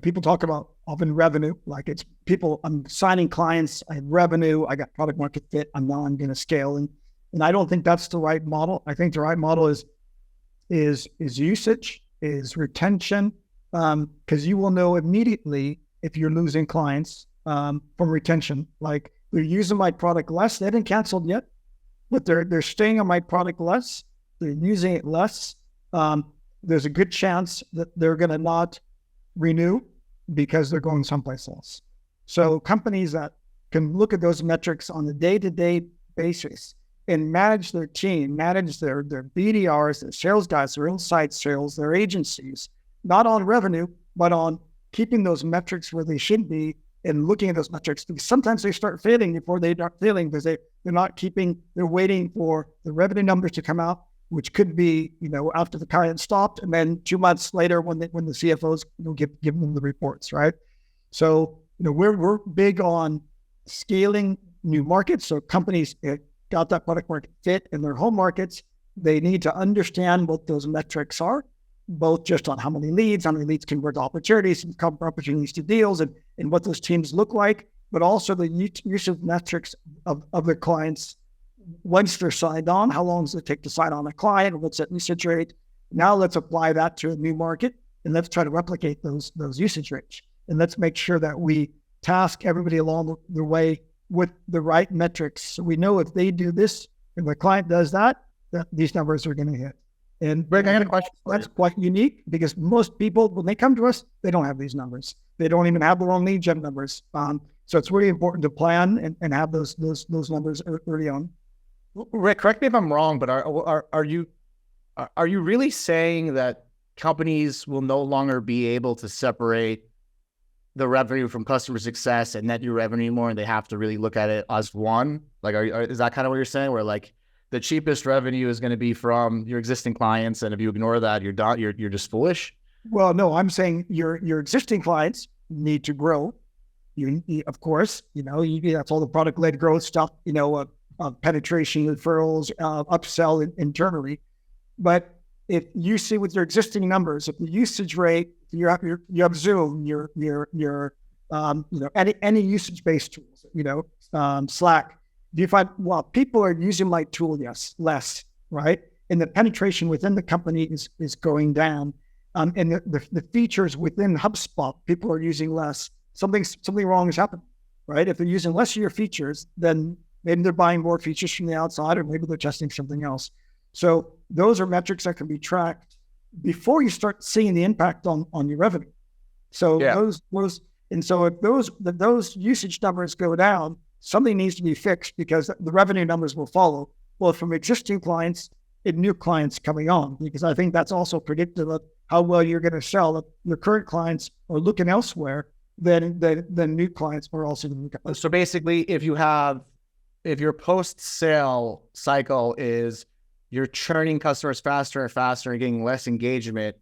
people talk about often revenue, like it's people, I'm signing clients, I have revenue, I got product market fit, I'm going to scale. And I don't think that's the right model. I think the right model is usage, is retention, because you will know immediately if you're losing clients from retention. Like they're using my product less, they haven't canceled yet, but they're staying on my product less, they're using it less. There's a good chance that they're going to not renew because they're going someplace else. So companies that can look at those metrics on a day-to-day basis and manage their team, manage their BDRs, their sales guys, their inside sales, their agencies, not on revenue, but on keeping those metrics where they should be and looking at those metrics. Because sometimes they start failing before they start failing because they're waiting for the revenue numbers to come out, which could be, after the client stopped, and then 2 months later when the CFOs give them the reports, right? So, we're big on scaling new markets. So companies got that product market fit in their home markets. They need to understand what those metrics are, both just on how many leads convert to opportunities, and opportunities to deals, and what those teams look like, but also the use of metrics of their clients. Once they're signed on, how long does it take to sign on a client? What's that usage rate? Now let's apply that to a new market and let's try to replicate those usage rates. And let's make sure that we task everybody along the way with the right metrics. So we know if they do this and the client does that these numbers are going to hit. And Greg, I got a question. That's quite unique because most people, when they come to us, they don't have these numbers. They don't even have their own lead gen numbers. So it's really important to plan and have those numbers early on. Rick, correct me if I'm wrong, but are you really saying that companies will no longer be able to separate the revenue from customer success and net new revenue anymore, and they have to really look at it as one? Like, is that kind of what you're saying? Where like the cheapest revenue is going to be from your existing clients, and if you ignore that, you're just foolish? Well, no, I'm saying your existing clients need to grow. You of course, that's all the product-led growth stuff. Penetration, referrals, upsell internally. But if you see with your existing numbers, if the usage rate, you have Zoom, any usage-based tools, Slack, do you find, people are using my tool, yes, less, right? And the penetration within the company is going down. And the features within HubSpot, people are using less. Something wrong has happened, right? If they're using less of your features, then maybe they're buying more features from the outside, or maybe they're testing something else. So those are metrics that can be tracked before you start seeing the impact on your revenue. So if those usage numbers go down, something needs to be fixed because the revenue numbers will follow, both from existing clients and new clients coming on, because I think that's also predictive of how well you're going to sell. If your current clients are looking elsewhere, then new clients are also going to look. So basically, if your post-sale cycle is you're churning customers faster and faster and getting less engagement,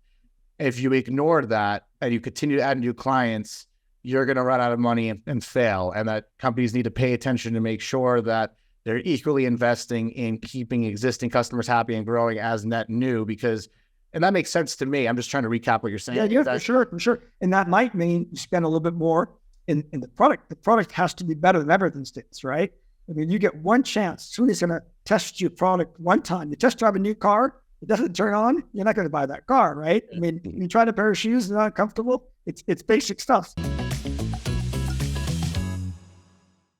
if you ignore that and you continue to add new clients, you're going to run out of money and fail. And that companies need to pay attention to make sure that they're equally investing in keeping existing customers happy and growing as net new, and that makes sense to me. I'm just trying to recap what you're saying. Yeah, for sure. And that might mean you spend a little bit more in the product. The product has to be better than ever these days, right? I mean, you get one chance. Somebody's going to test your product one time. You test drive a new car, it doesn't turn on, you're not going to buy that car, right? I mean, you try a pair of shoes, they're not comfortable. It's basic stuff.